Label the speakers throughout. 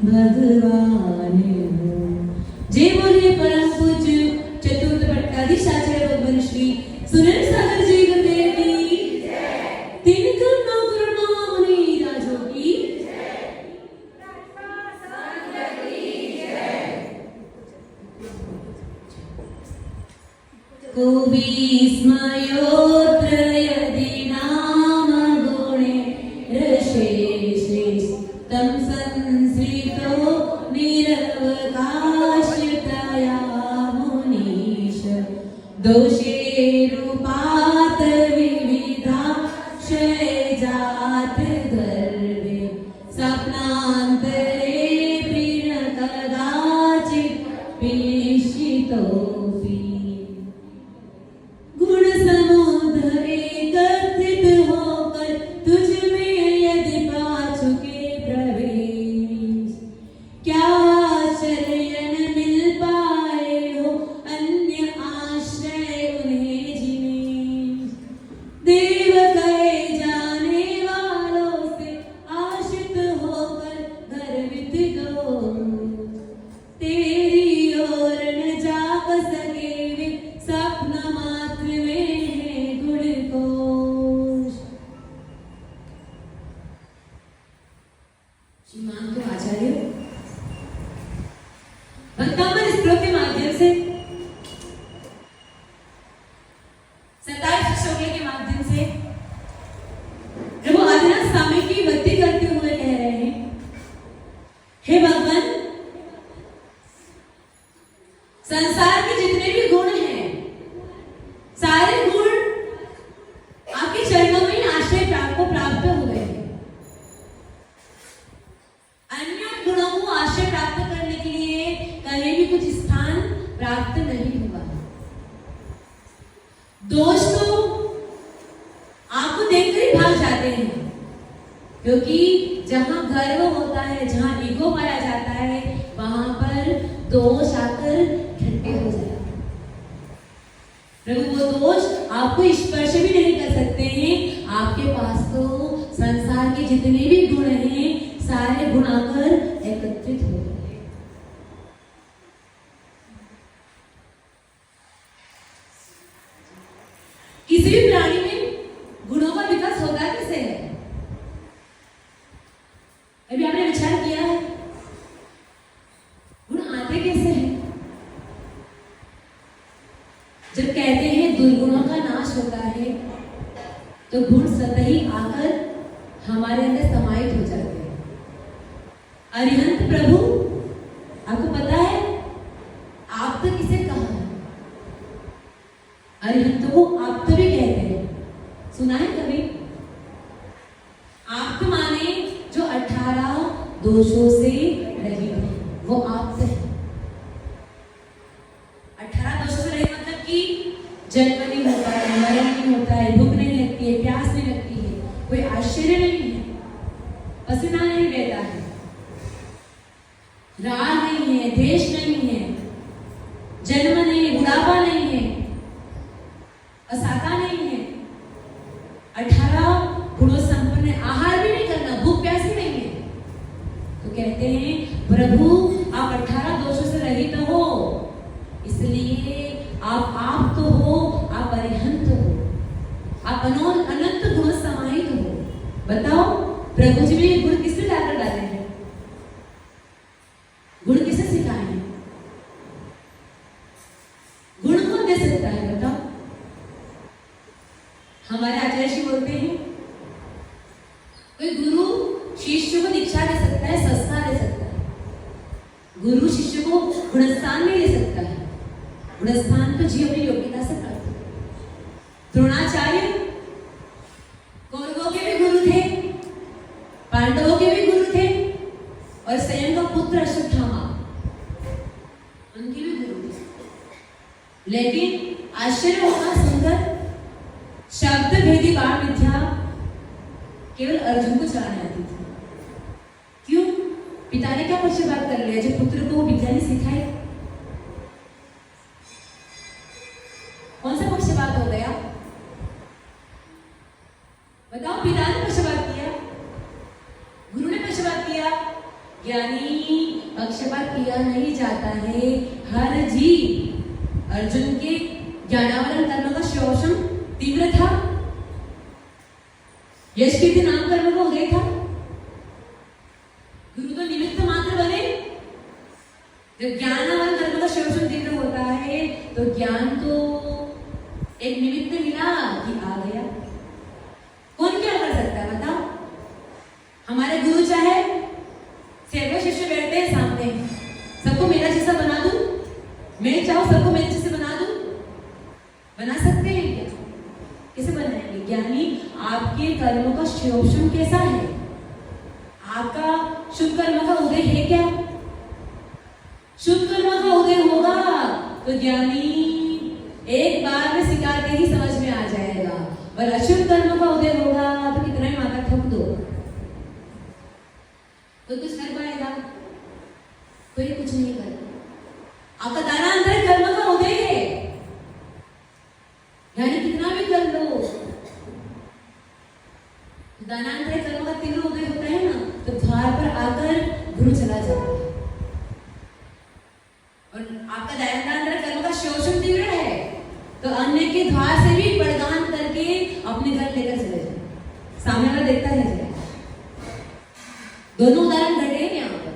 Speaker 1: भगवान हो। जय बोलिए परम पूज्य चतुर्थ पट्टाधीशाचार्य भगवान श्री सुरेंद्र सागर जी गुरुदेव की तीन करोड़ मुनि राजों की कुविस्मयोऽत्र यदि नाम गुणैरशेषे तं संश्रितो निरवकाशतया मुनीश दोषैरुपात विविधाक्षय जात गर्भे स्वप्नान्तरे प्रीण कदाचित् पेषितोऽपि गुण समुद्र एकत्रित होकर तुझ में यदि पा चुके प्रवेश क्या आश्रय न मिल पाए हो अन्य आश्रय उन्हें जिन्हें देव कहे जाने वालों से आश्रित होकर गर्वित दो तेरी ओर न जाग सके वे स्वप्न मात्र में है गुण कोश। श्रीमान तो आचार्य भक्तामन श्लोक के माध्यम से 27 श्लोक के माध्यम से प्रभु आदिनाथ स्वामी की भक्ति करते हुए कह रहे हैं, हे भगवान, संसार के जितने भी गुण हैं सारे गुण आपके चरणों में आश्रय प्राप्त हुए हैं। अन्य गुणों को आश्रय प्राप्त करने के लिए कहीं भी कुछ स्थान प्राप्त नहीं हुआ। दोष तो आपको देखकर ही भाग जाते हैं, क्योंकि जहां गर्व होता है, जहां ईगो पाया जाता है, वहां पर दोष आकर इकट्ठे हो जाते हैं। प्रभु वो दोष आपको स्पर्श भी नहीं कर सकते हैं। आपके पास तो संसार के जितने भी गुण हैं सारे गुण आकर एकत्रित हो गए। किसी भी प्राणी में गुणों का विकास होता कैसे है? अभी आपने विचार किया है गुण आते कैसे हैं? जब कहते हैं दुर्गुणों का नाश होता है तो गुण स्वतः ही आकर हमारे अंदर समाहित हो जाते हैं। अरिहंत प्रभु, आपको पता है आप तो किसे कहा है? अरिहंत को आप तो भी कहते हैं, सुना है कभी? आप तो माने जो 18 दोषों से रहित है, वो आप है। 18 दोषों से रहित मतलब कि जन्म नहीं होता है, मरण नहीं होता है, भूख नहीं लगती है, प्यास नहीं लगती है, कोई आश्चर्य नहीं है, पसीना नहीं बहता है, राग नहीं है, देश नहीं है, जन्म नहीं है, बुढ़ापा नहीं है, असाका नहीं है, 18 गुणों संपन्न आहार भी नहीं करना, भूख प्यास भी नहीं है। तो कहते हैं प्रभु आप 18 दोषों से रहित हो, इसलिए आप तो हो, आप अरिहंत हो, आप अनंत गुण समाहित हो। बताओ प्रभु जी में गुण किसने लाकर डाले हैं? गुण किसे सिखाए हैं? गुण कौन दे सकता है बताओ? हमारे आचार्य जी बोलते हैं कोई गुरु शिष्य को दीक्षा दे सकता है, संस्कार दे सकता है, गुरु शिष्य को गुणस्थान नहीं दे सकता है। गुणस्थान तो जी अपनी योग्यता से प्राप्त है। द्रोणाचार्य कौरवों के भी गुरु थे, पांडवों के भी गुरु थे, और स्वयं का पुत्र अश्वत्थामा उनके भी गुरु थे। लेकिन आश्चर्य होगा सुनकर, शब्द भेदी बाण विद्या केवल अर्जुन को चलाने आती थी। क्यों? पिता ने क्या पक्षपात कर लिया जो पुत्र को विद्या ने सिखाई? कौन सा पक्षपात हो गया? बताओ, पिता ने पक्षपात किया, गुरु ने पक्षपात पक्षपात किया? ज्ञानी पक्षपात किया नहीं जाता है। हर जीव अर्जुन के ज्ञानावरण कर्म का शोषण तीव्र था। यश कीर्ति नाम कर्म का उदय था। गुरु तो निमित्त मात्र बने। जब ज्ञानावरण कर्म का शोषण तीव्र होता है तो ज्ञान तो एक निमित्त मिला कि आ गया। कौन क्या कर सकता है बताओ? हमारे गुरु चाहे सेवक शिष्य बैठते हैं सामने, सबको मेरा जैसा बना दूं, मैं चाहूं सबको मेरे जैसे बना दूं, बना सकते हैं क्या? कैसे बनाएंगे? ज्ञानी आपके कर्मों का शोषण कैसा है? आपका शुभ कर्म का उदय है क्या? शुभ कर्म का उदय होगा तो ज्ञानी एक बार में सिखाते ही समझ में आ जाएगा, और अशुभ कर्म का उदय होगा तो कितना ही माता ठोक दो तो कुछ कर पाएगा? कोई कुछ नहीं करेगा। आपका दानांतर कर्म का उदय है, यानी कितना भी कर लो, दानांतर कर्म का तीव्र उदय होता है ना, तो द्वार पर आकर गुरु चला जाता है। और आपका दानांतर कर्म का शोषण तीव्र है तो अन्य के द्वार से भी प्रदान करके अपने घर लेकर चले जाए, सामने वाला देखता है जाए। दोनों उदाहरण घटे हैं यहाँ पर।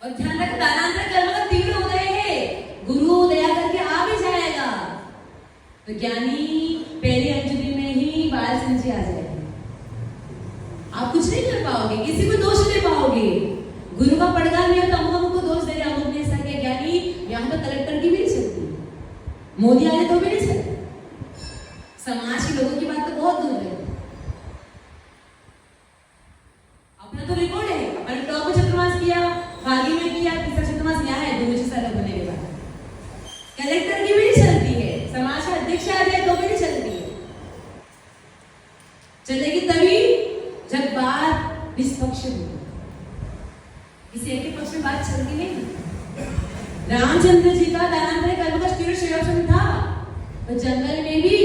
Speaker 1: और ध्यान रखो, दानांतर कर्म का तीव्र उदय है, गुरु दया करके आ भी जाएगा तो ज्ञानी पहली अंजलि में ही बाल संचय आ जाएगा। आप कुछ नहीं कर पाओगे, किसी को दोष दे पाओगे। गुरु का पड़गार नहीं होता, अमुक को दोष दे रहे, अमुक ने ऐसा किया। ज्ञानी यहाँ पर कलेक्टर की भी नहीं चलती, मोदी आए तो भी नहीं चलती, समाज के लोगों की बात तो बहुत दूर है। अपना तो रिकॉर्ड है, अपने टॉप में चतुर्मास किया, भागी में किया, तीसरा चतुर्मास यहाँ है, दो से अलग होने के बाद कलेक्टर की भी नहीं चलती है, समाज का अध्यक्ष आ जाए तो भी नहीं चलती है। चलेगी तभी जब बात निष्पक्ष हो, किसी एक पक्ष में बात चलती नहीं। रामचंद्र जी का दानांतर कर्म का तीव्र शोषण था तो जंगल में भी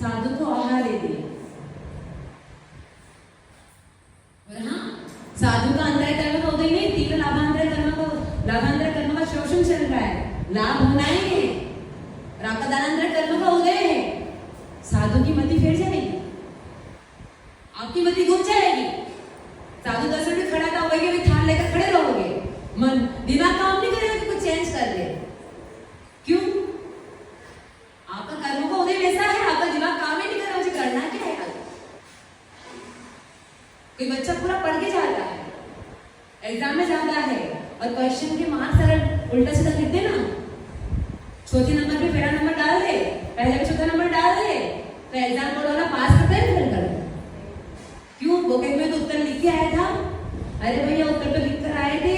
Speaker 1: साधु को आहार दे दिया। और हाँ, साधु का अंतर कर्म का उदय नहीं, तीव्र लाभांतर कर्म का शोषण चल रहा है। लाभ होना ही है, आपका दानांतर कर्म का उदय है, साधु की मति फिर जाएगी, आपकी मति घूम जाएगी। साधु 10 मिनट खड़ा था, वही भी थान लेकर खड़े रहोगे, मन दिमाग काम नहीं करेगा कि कुछ चेंज कर ले। क्यों? आपका कर्म का उदय वैसा है, आपका दिमाग काम ही नहीं कर रहा, मुझे करना क्या है। कोई बच्चा पूरा पढ़ के जाता है, एग्जाम में जाता है और क्वेश्चन के मार्क्स अगर उल्टा सीधा लिख दे ना, चौथे नंबर पे पहला नंबर डाल दे, पहले पे चौथा नंबर डाल दे, तो एग्जाम बोर्ड वाला पास करता है फेल करता है? क्यों? वो कहीं में तो उत्तर लिख के आया था, अरे भैया उत्तर तो लिख कर आए थे,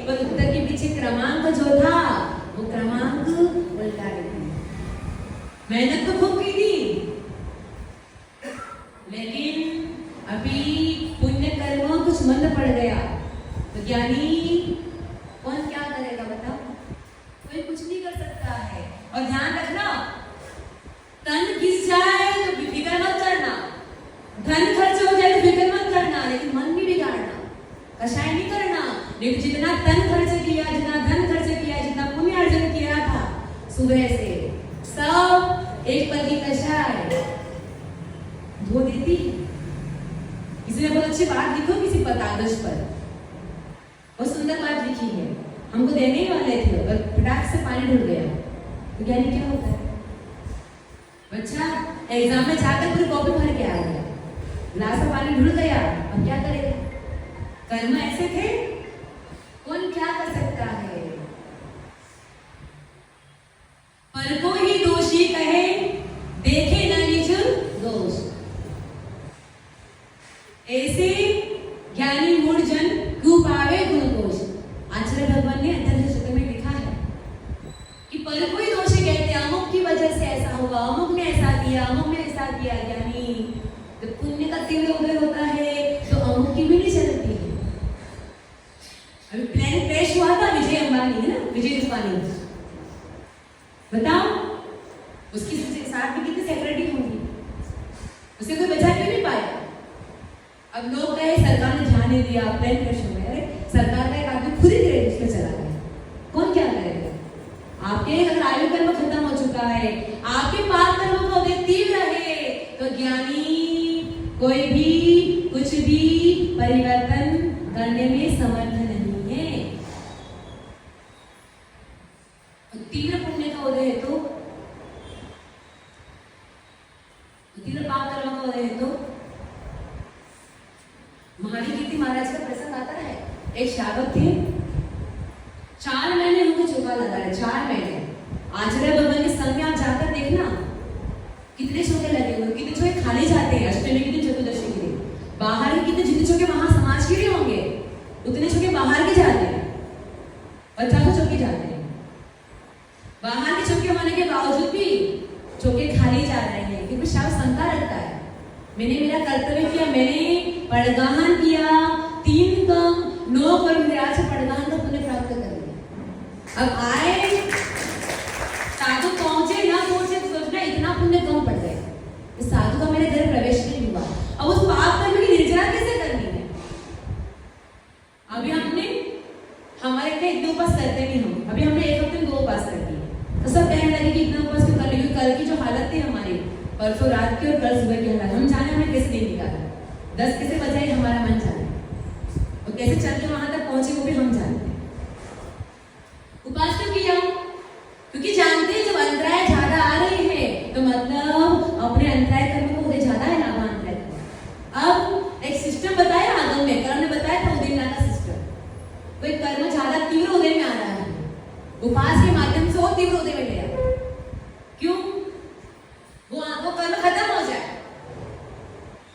Speaker 1: पर उत्तर के पीछे क्रमांक जो था वो क्रमांक उल्टा लिखा। मेहनत तो खूब की थी, लेकिन अभी पुण्य कर्म कुछ मंद पड़ गया तो ज्ञानी कौन क्या करेगा बताओ? कोई कुछ नहीं कर सकता है। और ध्यान रखना, तन घिस जाए तो फिक्र मत करना, धन खर्च हो जाए तो फिक्र मत करना, लेकिन मन भी बिगाड़ना, कषाय नहीं करना। लेकिन जितना तन खर्च किया, जितना धन खर्च किया, जितना पुण्य अर्जन किया था सुबह से, सब एक पल की कषाय धो देती। किसी ने बहुत अच्छी बात लिखो किसी कागज पर, बहुत सुंदर बात लिखी है, हमको देने ही वाले थे और फटाक से पानी ढुल गया तो ज्ञानी क्या होता है? बच्चा एग्जाम में जाकर पूरी कॉपी भर के आ गया, गिलास में पानी ढुल गया, अब क्या करेगा? कर्म ऐसे थे, कौन क्या कर सकता है? पर को ही दोषी कहे, देखे न निज दोष। ऐसे ज्ञानी मूढ़ जन क्यों पावे गुण दोष। आचार्य भगवान ने अंतर्दृष्टि में लिखा है कि पर कोई दोष कहते अमुक की वजह से ऐसा हुआ, अमुक ने ऐसा किया, अमुक ने ऐसा किया। ज्ञानी जब पुण्य का तीव्र उदय होता है तो अमुक की भी नहीं चलती है। अभी प्लेन क्रैश हुआ था, विजय अंबानी है ना, विजय अंबानी, बताओ उसकी साथ में कितनी सेक्रेटरी होंगी, उसे कोई बचा क्यों नहीं पाया? अब लोग कहे सरकार ने ध्यान नहीं दिया, प्लान क्रश हो गया। अरे सरकार का एक आदमी खुद ही ग्रेजुएशन में चला गया, कौन क्या करेगा? आपके अगर आयु कर्म खत्म हो चुका है, आपके पाप कर्म का उदय तीव्र है, तो ज्ञानी कोई भी कुछ भी परिवर्तन करने में समर्थ नहीं है। तीव्र पुण्य का उदय है तो, तीव्र पाप कर्म का उदय है तो, महाराज कीर्ति महाराज का प्रसंग आता है। एक श्रावक थे, 4 महीने उनको चोका लगा है, 4 महीने। आचार्य भगवान के संग में आप जाकर देखना कितने चोके लगे हुए, कितने चोके खाने जाते हैं अष्टमी के दिन, चतुर्दशी के दिन। बाहर के कितने जितने चोके वहां समाज के लिए होंगे, उतने चोके बाहर के जाते हैं और 4 चौके जाते हैं। बाहर के चौके होने के बावजूद भी चौके खाली जा रहे हैं, क्योंकि शायद शंका रखता है मैंने मेरा कर्तव्य किया, मैंने पड़गाहन किया, 3 कम 9 कर्म विराज से पड़गाहन का पुण्य प्राप्त कर लिया। अब आए साधु पहुंचे ना पहुंचे तो सोचना इतना पुण्य कम पड़ गए, इस साधु का मेरे घर प्रवेश नहीं हुआ। अब उस पाप कर्म की निर्जरा कैसे करनी है? अभी हमने हमारे लिए इतने उपास करते नहीं, हम अभी हमने 1 हफ्ते में 2 उपास कर दिए, तो सब कहने लगे कि इतना उपास क्यों कर रही? कल की जो हालत थी हमारी, परसों रात की और कल सुबह की हालत, हम जाने हमें कैसे नहीं निकाला, 10 कैसे बजाए हमारा मन जाने, और कैसे चल के वहां तक पहुंचे वो भी हम जानते हैं। उपास क्यों किया? क्योंकि जानते हैं जब अंतराय ज्यादा आ रही है तो मतलब अपने अंतराय कर्म को उदय ज्यादा है, लाभांतराय कर्म। अब एक सिस्टम बताया आगम में, कर्म ने बताया था उदय का सिस्टम। कोई कर्म ज्यादा तीव्र उदय में आ रहा है, उपास के माध्यम से वो तीव्र उदय में ले आया। क्यों? वो कर्म खत्म हो जाए,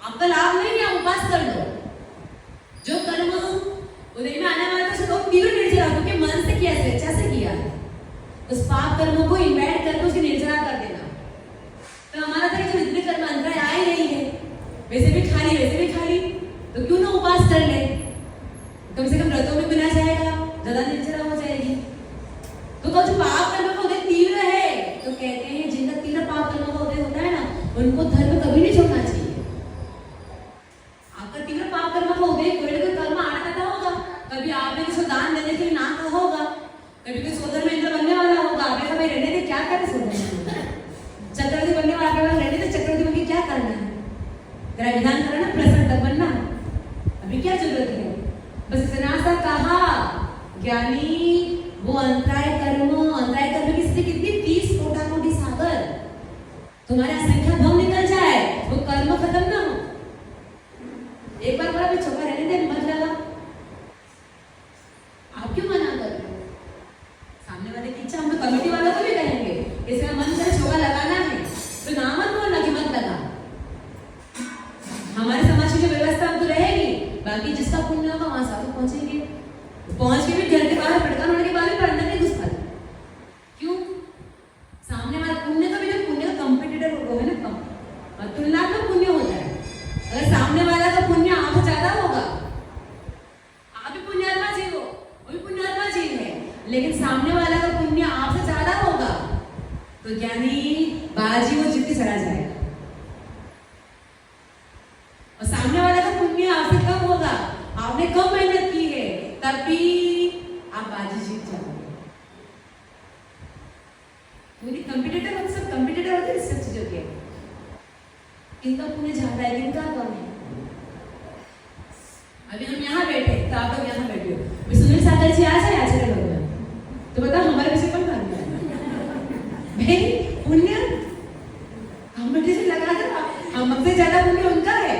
Speaker 1: आपका लाभ नहीं है, उपास कर लो। जो कर्म उदय में आने वाला था तो तीव्र निर्जरा, क्योंकि मन से किया, स्वेच्छा से किया, उस पाप कर्मों को इन्वाइट करके उसकी निर्जरा कर देना। तो हमारा था कि जितने कर्म अंतराय आ ही रही है, वैसे भी खाली वैसे भी खाली, तो क्यों ना उपास कर ले, कम से कम व्रतों में बिना जाएगा, ज्यादा निर्जरा हो जाएगी। तो जो पाप कर्म का उदय तीव्र है, तो कहते हैं जिनका तीव्र पाप कर्म का उदय होता है ना, उनको धर्म कभी नहीं छोड़ना चाहिए। आपका तीव्र पाप कर्म का उदय कोई ना कोई कर्म आना करता होगा, कभी आपने किसी दान देने के लिए ना कहा होगा, कभी कोई सोदर में बनने वाला होगा, आपने कहा भाई रहने दे, क्या करे सोदर में, चक्रवर्ती बनने वाला रहने दे, चक्रवर्ती बन के क्या करना है, तेरा विधान करो ना, प्रसन्न तब बनना, अभी क्या जरूरत है? बस इतना सा कहा। ज्ञानी वो अंतराय कर्म की स्थिति कितनी 30 कोटि सागर, तुम्हारे असंख्या भव निकल जाए, वो कर्म खत्म ना हो। एक बार बोला चौका रहने दे, मत लगा, आप क्यों मना कर रहे हो? सामने वाले की इच्छा, हम तो कमेटी वालों को भी कहेंगे इसका मन करे चौका लगाना है तो ना मत बोलना कि मत लगा। हमारे समाज की जो व्यवस्था तो रहेगी, बाकी जिसका पुण्य होगा वहां साधु पहुंचेंगे, पहुंच के भी घर के बाहर भटका होने के बाद भी अंदर नहीं घुस पाते। क्यों? सामने वाला पुण्य का भी, जो पुण्य का कंपटीटर हो है ना, कम तुलनात्मक पुण्य होता है। अगर सामने वाला का पुण्य आपसे ज्यादा होगा, आप भी पुण्यात्मा जीव हो, वो भी पुण्यात्मा जीव है, लेकिन सामने वाला का पुण्य आपसे ज्यादा होगा तो ज्ञानी बाजी वो जीत के चढ़ा जाएगा, और सामने वाला का पुण्य आपसे कम होगा, आपने कम मेहनत की है, तब भी आप बाजी जीत जाओगे। पूरी कंपटीटर होते, सब कंपटीटर होते हैं, सब चीजों के, इनका पुण्य ज्यादा है, इनका कम है। अभी हम यहाँ बैठे तो आप लोग यहाँ बैठे हो, सुनील सागर जी आ जाए आचार्य भगवान, तो बताओ हमारे पीछे कौन भाग गया? भाई पुण्य कंपटीशन लगा दो, हमसे ज्यादा पुण्य उनका है,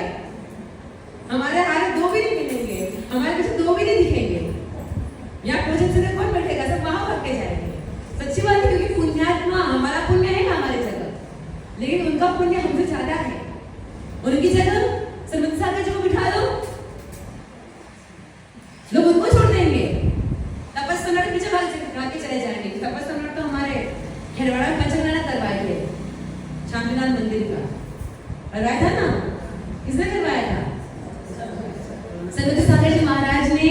Speaker 1: हमारे आगे 2 भी नहीं मिलेंगे, हमारे पीछे 2 भी नहीं दिखेंगे, यहाँ प्रोजेक्ट से कौन बैठेगा, सब वहां भाग के जाएंगे। सच्ची बात है, क्योंकि पुण्यात्मा, हमारा पुण्य है ना हमारी जगह, लेकिन उनका पुण्य हमसे ज्यादा है। उनकी जगह समुद्र सागर जी को बिठा दो, लोग उनको छोड़ देंगे, तपस सम्राट पीछे भाग के चले जाएंगे। तपस सम्राट तो हमारे खेरवाड़ा में पंचकर्मा करवाए थे, शांतिनाथ मंदिर का करवाया था ना, किसने करवाया था? समुद्र सागर जी महाराज ने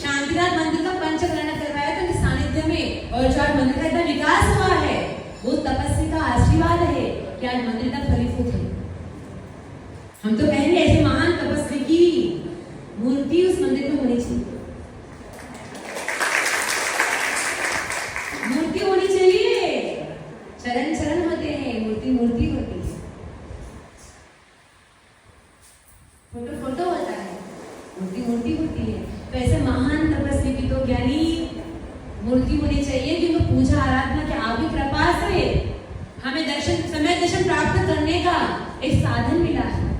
Speaker 1: शांतिनाथ मंदिर का पंचकर्मा करवाया था उनके सानिध्य में, और जो आज मंदिर का इतना विकास हुआ है वो तपस्या का आशीर्वाद है कि आज मंदिर तक फलीभूत है। हम तो कहेंगे ऐसे महान तपस्वी फोटो फोटो होता है, मूर्ति मूर्ति होती है। तो ऐसे महान तपस्वी की तो ज्ञानी मूर्ति होनी चाहिए कि उनको पूजा आराधना के आपकी कृपा से हमें दर्शन समय दर्शन प्राप्त करने का एक साधन मिला है।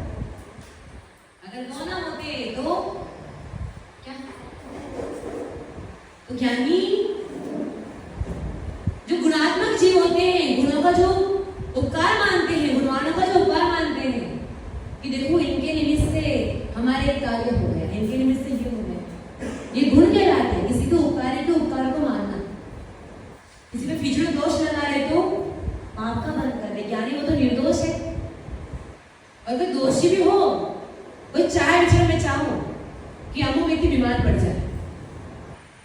Speaker 1: अगर वो ना होते तो क्या, तो ज्ञानी जो गुणात्मक जीव होते हैं, गुणों का जो उपकार मानते हैं, गुणवानों का जो उपकार मानते हैं कि देखो इनके निमित्त से हमारे कार्य हो गए, इनके निमित्त से ये हो गए, ये गुण कहलाते हैं। किसी के उपकार को मानना, किसी पे फिजूल दोष लगा रहे तो पाप का बंद कर रहे। ज्ञानी वो तो निर्दोष है। और कोई दोषी भी हो, कोई चाहे विचार में चाहो कि अमुक व्यक्ति बीमार पड़ जाए,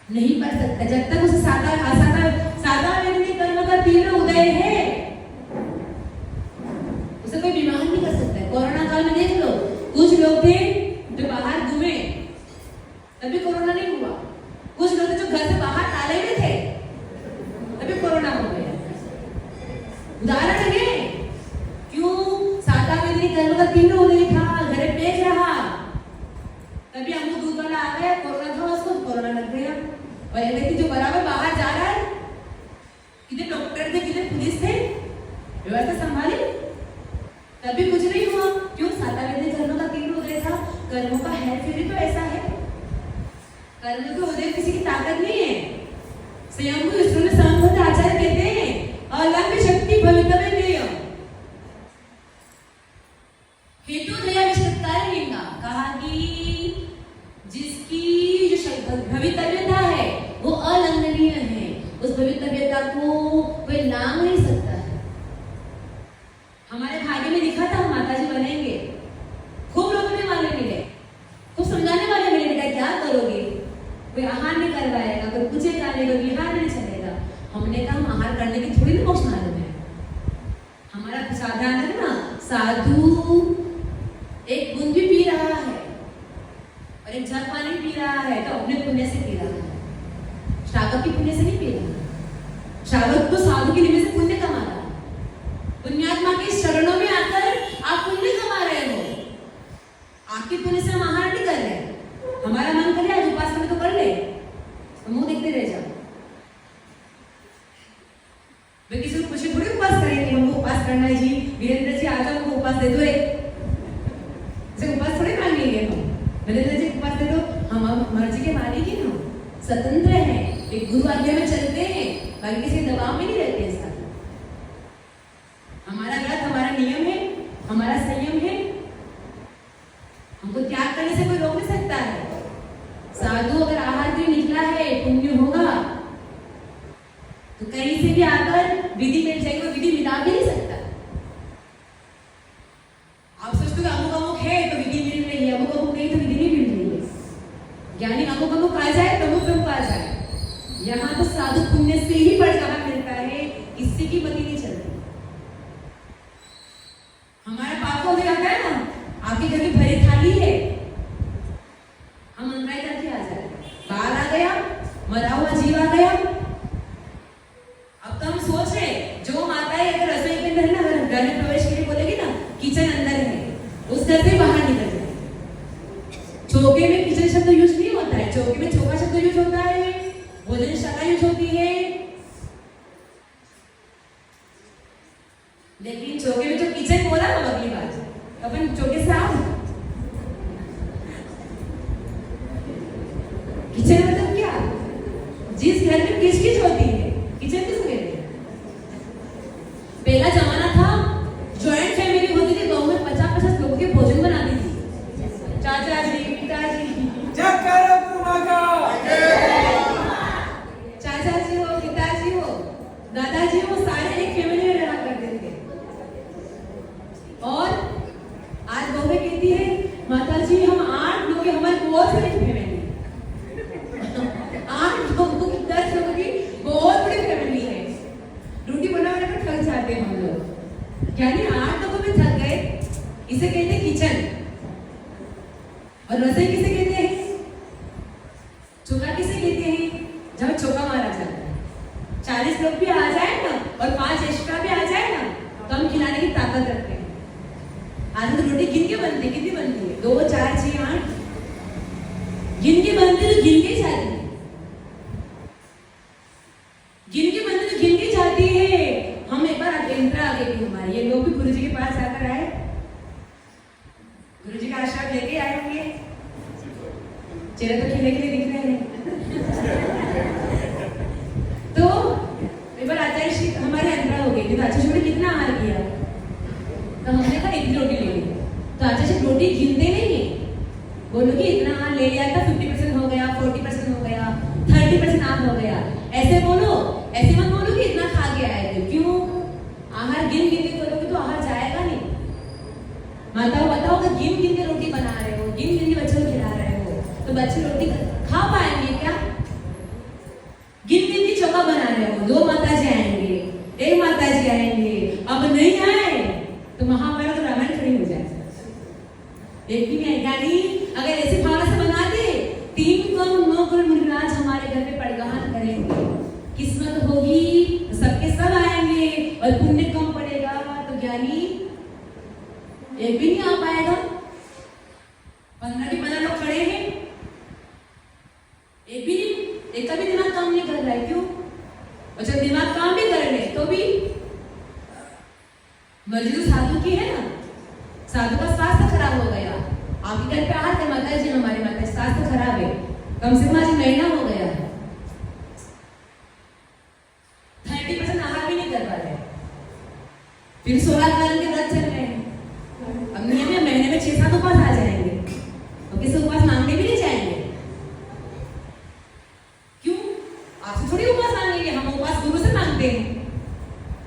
Speaker 1: नहीं पड़ सकता जब तक उसे सादा व्यक्ति कर्म का तीव्र उदय है, उसे कोई बीमार नहीं कर सकता है। कोरोना काल में देख लो, कुछ लोग थे जो बाहर घूमे तभी कोरोना नहीं हुआ, कुछ लोग थे जो घर से बाहर ताले में थे तभी कोरोना हो गया। उदाहरण है क्यों, सादा व्यक्ति कर्म का तीव्र उदय था, घर पे रहा, तभी हमको दूध वाला आ गया, कोरोना था, उसको कोरोना लग गया। और ये व्यक्ति जो बराबर बाहर जा रहा है, कितने डॉक्टर थे, कितने पुलिस थे, व्यवस्था संभाली, तभी कुछ नहीं हुआ। क्यों, सादा व्यक्ति कर्म का तीव्र उदय था। कर्मों का है फिर तो ऐसा है, कर्म के उदय किसी की ताकत नहीं है। स्वयं को ईश्वर ने संबंध आचार्य कहते हैं अलंब शक्ति भवितव्य देय हेतु दया विशेषकार लिंगा, कहा कि जिसकी जो भवितव्यता है वो अलंघनीय है, उस भवितव्यता को कोई लांघ नहीं सकता है। हमारे भाग्य में लिखा था माता जी बनेंगे, खूब रोकने वाले मिले, खूब समझाने वाले मिले, बेटा क्या करोगे, कोई आहार नहीं करवाएगा, कोई पूछेगा नहीं, कोई विहार नहीं चलेगा। हमने कहा हम आहार करने की थोड़ी ना मोक्ष मालूम है, हमारा साधना है ना, साधु एक बूंद भी पी रहा है और एक जग पानी पी रहा है तो अपने पुण्य से पी रहा है, श्रावक की पुण्य से नहीं पी रहा। श्रावक तो साधु के निमित्त से पुण्य कमा रहा है, पुण्यात्मा के चरणों में आकर आप पुण्य कमा रहे हो, आपके पुण्य से हम आहार नहीं कर रहे। हमारा मन करे आज उपास करने तो कर ले, मुंह देखते रह जाओ। वे किसी को पूछे थोड़ी उपास करेंगे, हमको उपास करना है जी, वीरेंद्र जी आ जाओ हमको उपास दे दो, उपास थोड़ी मांगेंगे हम, वीरेंद्र जी उपास दे दो, हम मर्जी के मालिक ही हम स्वतंत्र हैं, एक गुरु आज्ञा में चलते हैं, बाकी किसी दबाव में नहीं रहते हैं। साथ हमारा व्रत हमारा नियम है, हमारा संयम है, हमको त्याग करने से कोई रोक नहीं सकता है। साधु अगर आहार के लिए निकला है, पुण्य होगा तो कहीं से भी आकर विधि मिल जाएगी, वो विधि मिला भी नहीं सकता। आप सोचते हो अमुक अमुक है तो विधि मिल रही है, अमुक अमुक नहीं तो विधि नहीं मिल रही है। ज्ञानी अमुक अमुक आ जाए तो अमुक आ जाए, यहाँ तो साधु पुण्य से ही बढ़ावा मिलता है, इससे की मति नहीं चलती। हमारे पापों में आता है ना, आपके घर की भरी थाली है, हम मंत्राई करके आ जाए, बाल आ गया, मरा हुआ जीव आ गया। अब तो हम सोच रहे जो माताएं अगर रसोई के अंदर ना, अगर घर में प्रवेश के लिए बोलेगी ना किचन अंदर है, उस घर से बाहर निकल जाए। चौके में किचन शब्द यूज नहीं होता है, चौके में चौका शब्द यूज होता है, भोजनशाला यूज होती है, लेकिन चौके में जो किचन बोला ना अगली बात अपन चौके से आओ। किचन मतलब क्या, जिस घर में किचकिच होती है किचन किसको कहते हैं। पहला जमाना था जॉइंट फैमिली होती थी, गांव में 50-50 लोगों के भोजन बनाती थी, चाचा जी, पिताजी, चाचा जी हो, पिताजी हो, दादाजी हो, सारे एक फैमिली में रहा करते थे। और आज बहू कहती है माता जी हम 8 लोग, हमारे बहुत बड़ी फैमिली, 8 लोगों की 10 लोगों की बहुत बड़ी फैमिली है, रोटी बनाने में थक जाते हैं हम लोग। यानी 8 लोगों में थक गए, इसे कहते हैं किचन। और रसोई किसे कहते हैं, चौका किसे कहते हैं, जब चौका मारा जाता है। 40 लोग भी आ जाए ना और 5 एक्स्ट्रा भी आ जाए ना तो हम खिलाने की ताकत रखते हैं। आज तो रोटी गिन के बनती है, कितनी बनती है, 2 2 4 6 8 गिन के बनती तो गिन के जाती, गिन के बनती तो गिन के जाती है। हम एक बार इंदिरा आ गई थी हमारी, ये लोग भी गुरु जी के पास आकर आए, गुरु जी का आशीर्वाद लेके आए होंगे, चेहरे तो खिले खिले दिख रहे हैं। तो एक बार आचार्य श्री हमारे अंदर हो गई थी, तो आचार्य श्री ने कितना आहार किया, तो हमने कहा 1 रोटी ले ली, तो आचार्य श्री रोटी गिनते नहीं है, बोलो कि इतना आहार ले लिया था, 50% हो गया, 40% हो गया, 30% आहार हो गया, ऐसे बोलो, ऐसे मत बोलो कि इतना खा के आए थे। क्यों? आहार गिन गिन के करोगे तो आहार जाएगा नहीं। माताओं बताओ, अगर गिन गिन के रोटी बना रहे हो, गिन गिन के बच्चों को खिला रहे हो, तो बच्चे रोटी खा पाएंगे क्या? गिन गिन के चौका बना रहे हो, 2 माताजी आएंगे, 1 माताजी आएंगे, अब नहीं आए तो महाभारत रामायण खड़ी हो जाए। एक भी नहीं गाली, अगर ऐसे भावना से बना दे, 3 करोड़ 9 करोड़ मुनिराज हमारे घर पे पड़गाहन करेंगे, किस्मत होगी तो सबके सब आएंगे, और पुण्य कम पड़ेगा तो ज्ञानी एक भी नहीं आ पाएगा। 15 के 15 लोग खड़े हैं, एक भी नहीं, एक का भी दिमाग काम नहीं कर रहा है। क्यों? और जब दिमाग काम भी कर ले तो भी मर्जी तो साधु की है ना, साधु का स्वास्थ्य खराब हो गया, आपके घर पे आहार के माता जी, हमारी माता स्वास्थ्य खराब है, कम से कम आज महीना हो गया है, 30% आहार भी नहीं कर पा रहे, फिर 16 कारण के व्रत चल रहे हैं। अब नियम में महीने में 6-7 उपवास आ जाएंगे, और किसी उपवास मांगने भी नहीं जाएंगे। क्यों? आपसे थोड़ी उपवास मांगेंगे, हम उपवास गुरु से मांगते हैं।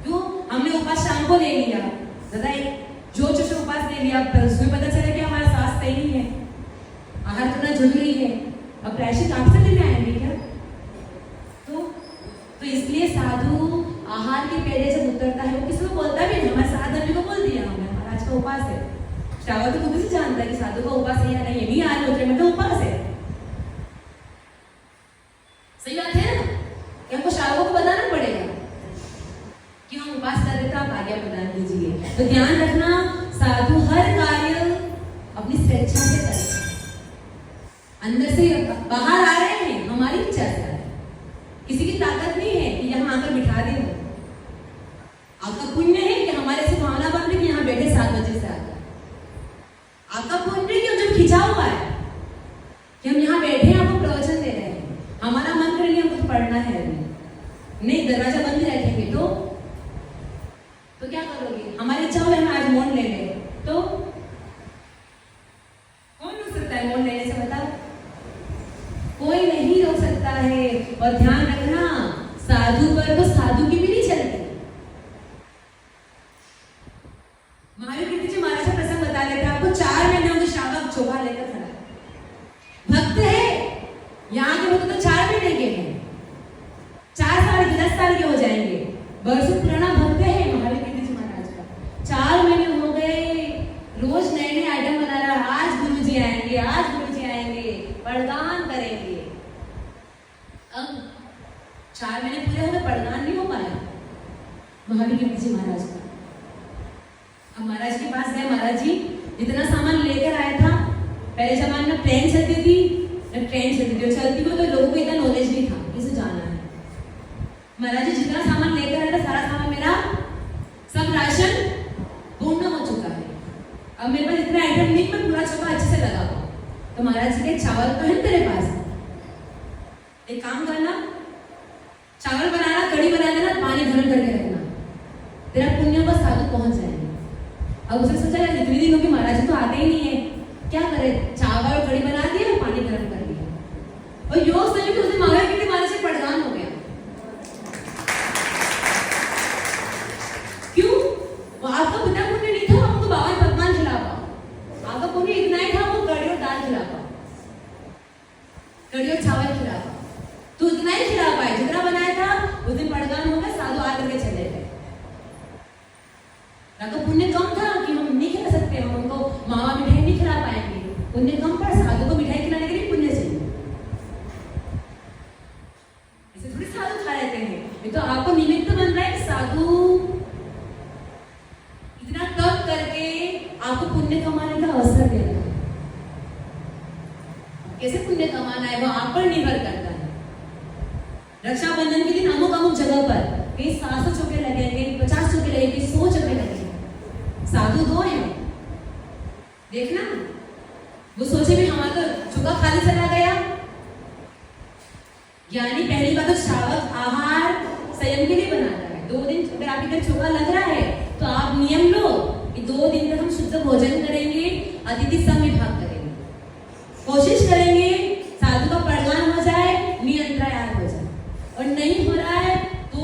Speaker 1: क्यों? हमने उपवास शाम को ले लिया, दादा जो उपवास ले लिया, पर उसमें पता चला कि हमारा स्वास्थ्य सही नहीं है, आहार करना जरूरी है, अब प्रायश्चित आपसे लेने आएंगे क्या? तो इसलिए साधु आहार के पहले जब उतरता है, वो किसी को बोलता भी नहीं, हमारे साधु को बोल दिया हमने, महाराज का उपवास है, श्रावण तो खुद से जानता है कि साधु का उपवास है या नहीं, ये नहीं आहार होते मतलब उपवास है। सही बात है ना, कि हमको श्रावकों को बताना पड़ेगा कि हम उपवास कर रहे थे, आप आज्ञा प्रदान कीजिए। तो ध्यान रखना, साधु हर कार्य अपनी स्वेच्छा से करे, अंदर से बाहर आ रहे हैं हमारी इच्छा से, किसी की ताकत नहीं है कि यहाँ आकर बिठा दे। आपका पुण्य है कि हमारे से भावना बन रही कि यहाँ बैठे 7 बजे से आकर, आपका पुण्य है कि जब खिंचा हुआ है कि हम यहाँ बैठे हैं, आपको प्रवचन दे रहे हैं, हमारा मंत्र नहीं, हमको पढ़ना है अभी नहीं, दरवाजा बंद रखेंगे तो क्या करोगे? हमारी इच्छा हो हम आज मौन ले ले, तो कौन रोक सकता है मौन लेने से? बताओ, कोई नहीं रोक सकता है। और ध्यान रखना, साधु पर तो साधु की भी नहीं चलती। महावीर कीर्ति जी महाराज का प्रसंग बता रहे थे आपको, 4 महीने उनके श्रावक चोगा लेकर खड़ा भक्त है, यहाँ के भक्त तो 4 महीने के हैं, 4 साल के 10 साल के हो जाएंगे, वर्षों पुराना भक्त है महावीर कीर्ति जी महाराज का। 4 महीने हो गए, रोज नए नए आइटम बना रहा, आज गुरु जी आएंगे, आज गुरु जी आएंगे, पड़गान करेंगे। अब 4 महीने पूरे हो गए, पड़गान नहीं हो पाया महावीर कीर्ति जी महाराज का। अब महाराज के पास गए, महाराज जी जितना सामान लेकर आया था, पहले जमाने में ट्रेन चलती थी, ट्रेन चलती थी, चलती हुई तो लोगों को इतना नॉलेज नहीं था किसे जाना है। महाराज जी जितना सामान लेकर आया था, सारा सामान मेरा सब राशन पूर्ण हो चुका है, अब मेरे पास इतना आइटम नहीं, मैं पूरा चौका अच्छे से लगा पाऊँ। तो महाराज जी के चावल तो है तेरे पास, एक काम करना, चावल बनाना, कड़ी बना देना, पानी भर करके रखना, तेरा पुण्य बस साधु पहुंच जाएंगे। अब उसने सोचा यार इतनी दिनों के महाराज जी तो आते ही नहीं है, क्या करे, चावल और कड़ी बना दिया, पानी गर्म कर दिया, और योग समय उसे महावीर कीर्ति महाराज से पड़गान हो गया। क्यों? वो आपका बिना पुण्य नहीं था, हमको बाबा पकवान खिला पाओ, आपका पुण्य इतना ही था, वो कड़ी और दाल खिला पाओ, कड़ी और चावल खिला पाओ, तो इतना ही खिला पाए जितना बनाया था। उस दिन पड़गान हो गया, साधु आकर के चले गए। तो पुण्य कम था कि हम नहीं खिला सकते, हम उनको मावा मिठाई नहीं खिला पाएंगे, पुण्य कम पर साधु को मिठाई खिलाने के लिए पुण्य चाहिए। ऐसे थोड़ी साधु खा लेते हैं, ये तो आपको निमित्त बन रहा है, साधु इतना तप करके आपको पुण्य कमाने का अवसर दे रहा है। कैसे पुण्य कमाना है वो आप पर निर्भर करता है। रक्षाबंधन के दिन अमुक अमुक जगह पर कहीं 700 चौके लगे, कहीं 50 चौके लगे, कहीं 100 चौके लगे। साधु 2 हैं, देखना वो सोचे भी हमारा तो चौका खाली चला गया। यानी पहली बात तो श्रावक आहार संयम के लिए बनाता है। 2 दिन अगर आपके घर चौका लग रहा है तो आप नियम लो कि 2 दिन तक हम शुद्ध भोजन करेंगे, अतिथि सम विभाग करेंगे, कोशिश करेंगे साधु का प्रदान हो जाए, नियंत्रण हो जाए। और नहीं हो रहा है तो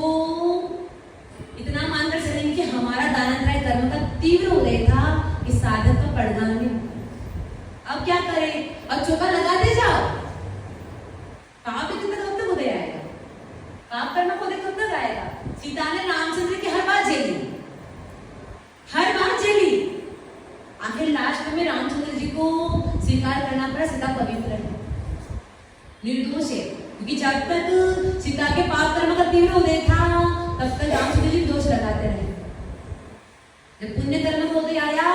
Speaker 1: इतना मानकर चलेंगे कि हमारा दानत्रय कर्म का तीव्र उदय था कि साधक का प्रदान नहीं। अब क्या करें? अब चौका लगाते जाओ, पाप कितने कब तक उदय आएगा? पाप करना को कब तक आएगा? सीता ने रामचंद्र की हर बात झेली, हर बात झेली, आखिर लास्ट में रामचंद्र जी को स्वीकार करना पड़ा। सीता पवित्र है, निर्दोष है, क्योंकि जब तक सीता के पाप कर्म का तीव्र उदय था तब तक रामचंद्र जी दोष लगाते रहे। जब पुण्य कर्म का उदय आया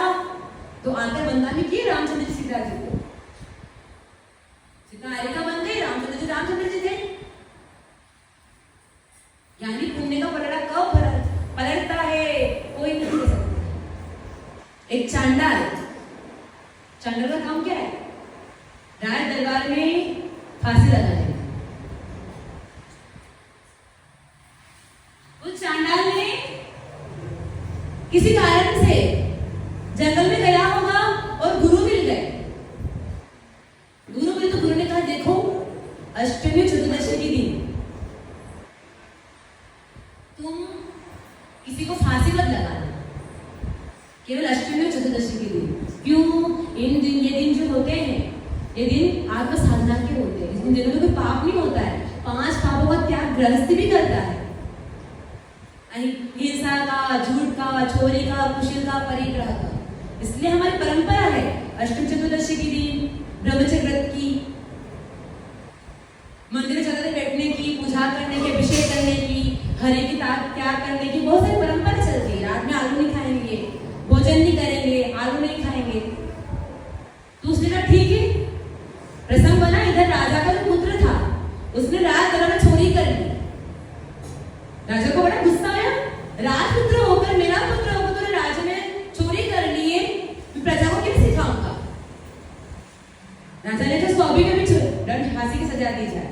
Speaker 1: तो आकर बंदा भी किए रामचंद्र जी सीता जी को। सीता आरिका बन गई, रामचंद्र जी थे। यानी पुण्य का पलड़ा कब पलटता है कोई नहीं कह सकता। एक चांडाल का काम क्या है? राज दरबार में फांसी लगाने। उस चांडाल ने किसी कारण से जंगल में गया होगा और गुरु मिल गए। गुरु मिले तो गुरु ने कहा देखो अष्टमी चतुर्दशी के दिन तुम किसी को फांसी मत लगाना, केवल अष्टमी और चतुर्दशी के दिन। क्यों? ये दिन जो होते हैं ये दिन आत्म साधना के होते हैं। इन दिनों में कोई पाप नहीं होता है। 5 पापों का त्याग गृहस्थी भी करता है, हिंसा का, झूठ का, चोरी का, कुशील का, परिग्रह का। इसलिए हमारी परंपरा है अष्टमी चतुर्दशी के दिन ब्रह्मचर्य व्रत की, मंदिर में जाकर बैठने की, पूजा करने की, अभिषेक करने की, हरि की त्याग करने की बहुत सारी परंपरा चलती है। रात में आलू नहीं खाएंगे, भोजन नहीं करेंगे, आलू नहीं खाएंगे। तो उसने कहा ठीक है। प्रसंग बना, इधर राजा का जो पुत्र था उसने रात में चोरी कर ली। राजा को बड़ा गुस्सा आया, राजपुत्र होकर, मेरा पुत्र होकर तूने राजा ने चोरी कर ली है, मैं प्रजा को क्या सिखाऊंगा? राजा ने तो सौंपी में भी दंड फांसी की सजा दी जाए,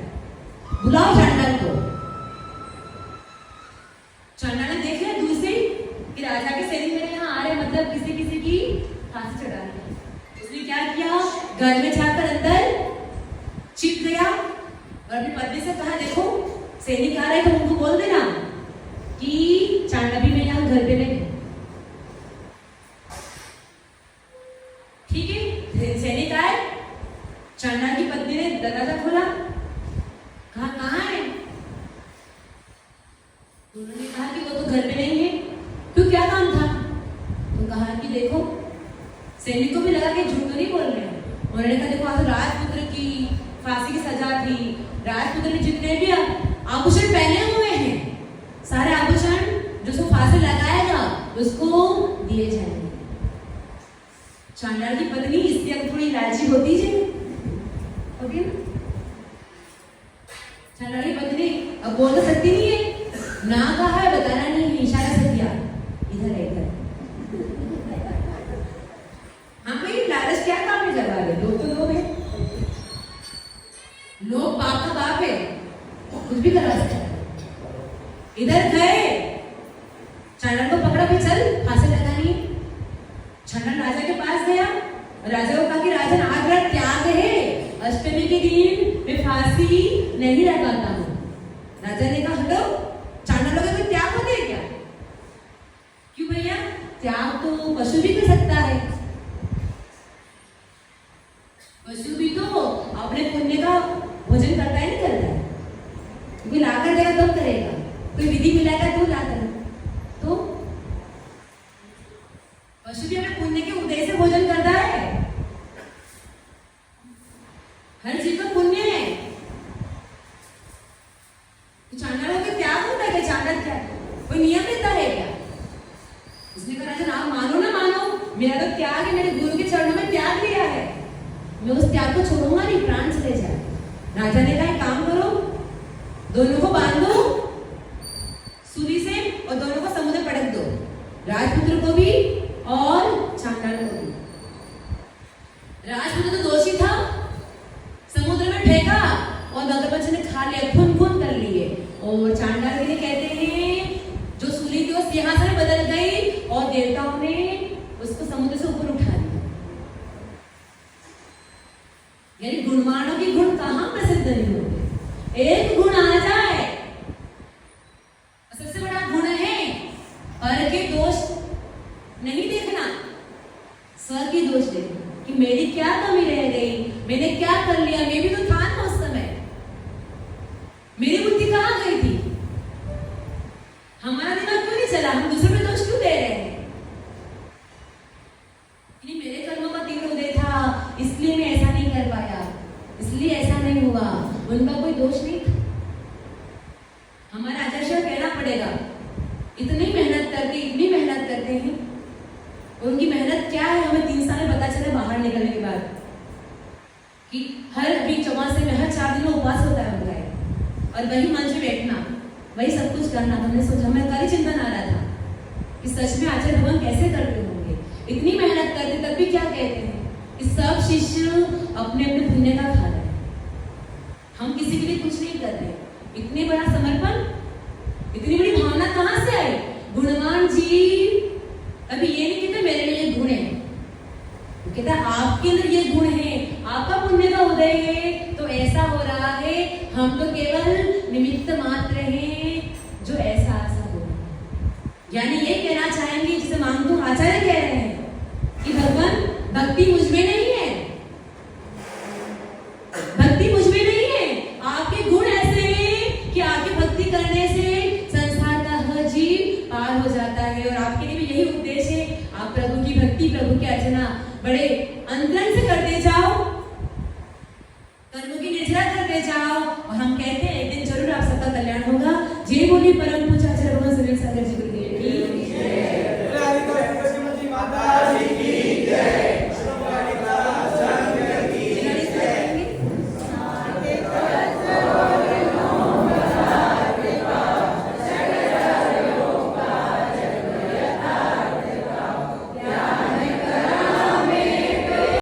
Speaker 1: बुलाओ चांडाल को। चांडाल ने देख लिया दूर से कि राजा के सैनिक मेरे यहाँ आ रहे, मतलब किसी की फांसी चढ़ा रहे। उसने क्या किया? घर में जाकर अंदर छिप गया और अपनी पत्नी से कहा देखो सैनिक आ रहे हैं तो उनको बोल देना कि चांडाल भी मैं यहाँ घर पे नहीं। ठीक है, सैनिक आए, चांडाल की पत्नी ने दरवाजा खोला, कहा कहाँ है? उन्होंने कहा कि वो तो घर पे नहीं है। तो क्या काम था? तो कहा कि देखो सैनिक को भी लगा कि झूठ तो नहीं बोल रहे हैं। उन्होंने कहा देखो आज राजपुत्र की फांसी की सजा थी, राजपुत्र ने जितने भी आभूषण पहने हुए हैं सारे आभूषण जो उसको फांसी लगाएगा उसको दिए जाएंगे। चांडाल की पत्नी इससे अब थोड़ी लालची होती है, चांडाल की पत्नी अब बोल तो सकती नहीं है, ना कहा है, बताना नहीं है, इशारा से दिया इधर है इधर। हाँ भाई लालच क्या काम में जगा दे, लोग तो लोग है, लोग बाप का बाप है, कुछ भी करा सकता है। इधर गए, चांडाल को पकड़ा, फिर चल फांसी लगानी है। चांडाल राजा के पास गया, राजा को कहा कि राजन आज मेरा त्याग है, अष्टमी के दिन मैं फांसी नहीं लगाता हूँ। राजा ने कहा हटो, चांडाल का कोई त्याग होते है क्या? क्यों भैया? त्याग तो पशु भी कर सकता है, पशु भी तो अपने पुण्य का भोजन करता है, नहीं करता है? कोई लाकर देगा तब करेगा, कोई विधि मिलाएगा तो ला कर, तो पशु भी अपने पुण्य के उदय से भोजन करता है। हर चीज का पुण्य है। तो चांडाल का त्याग होता है क्या? चांडाल क्या कोई नियम रहता है क्या? उसने कहा राजन आप मानो ना मानो, मेरा तो त्याग है, मेरे गुरु के चरणों में त्याग लिया है। मैं उस त्याग को छोड़ूंगा नहीं, प्राण चले जाए। राजा ने कहा काम करो, दोनों को बांधो सूली से और दोनों को समुद्र में पटक दो, राजपुत्र को भी और चांडाल को भी। राजपुत्र तो दोषी था, समुद्र में फेंका और मगरमच्छ ने खा लिया, खून खून कर लिए। और चांडाल के लिए कहते हैं जो सूली थी वो सिंहासन में बदल गई और देवताओं ने उसको समुद्र से ऊपर उठा लिया। यानी गुणवानों के गुण कहां प्रसिद्ध नहीं होते, एक गुण आ जाए। सबसे बड़ा गुण है पर के दोष नहीं देखना, स्व की दोष देखना कि मेरी क्या कमी रह गई, मैंने क्या कर लिया, मैं भी तो था ना उस समय, मेरी बुद्धि कहां गई थी, हमारा दिमाग क्यों नहीं चला, हम दूसरे पे दोष क्यों दे रहे हैं। मेरे कर्मों का तीव्र उदय था इसलिए मैं ऐसा नहीं कर पाया, इसलिए ऐसा नहीं हुआ, उनका कोई दोष नहीं था। हमारा आचार्य कहना पड़ेगा, इतनी मेहनत करते हैं, उनकी मेहनत क्या है हमें 3 साल में पता चला बाहर निकलने के बाद कि हर अभी चौमासे में हर 4 दिन में उपवास होता है उनका, और वही मंच में बैठना, वही सब कुछ करना। हमने सोचा, हमें कल ही चिंतन आ रहा था कि सच में आचार्य भगवान कैसे करते होंगे, इतनी मेहनत करते तब भी क्या कहते हैं कि सब शिष्य अपने अपने पुण्य का खा रहे हैं, हम किसी के लिए कुछ नहीं कर रहे। इतने बड़ा समर्पण, इतनी बड़ी भावना कहां से आई। गुणवान जी अभी ये नहीं कहते मेरे लिए गुण है, वो कहता आपके अंदर ये गुण है, आपका पुण्य का उदय है तो ऐसा हो रहा है, हम तो केवल निमित्त मात्र हैं जो ऐसा हो रहा है। यानी ये कहना चाहेंगे जिसे मांगतू आचार्य कह रहे हैं कि भगवान भक्ति मुझमें नहीं है, भक्ति मुझमें नहीं है, आपके गुण ऐसे हैं कि आपकी भक्ति करने से संसार का हर जीव पार हो जाता है। और आपके लिए भी यही उद्देश्य है, आप प्रभु की भक्ति, प्रभु की अर्चना बड़े अंतरंग से करते जाओ, कर्मों की निर्जरा करते जाओ, और हम कहते हैं एक दिन जरूर आप सबका कल्याण होगा। जय बोली परम पूज्य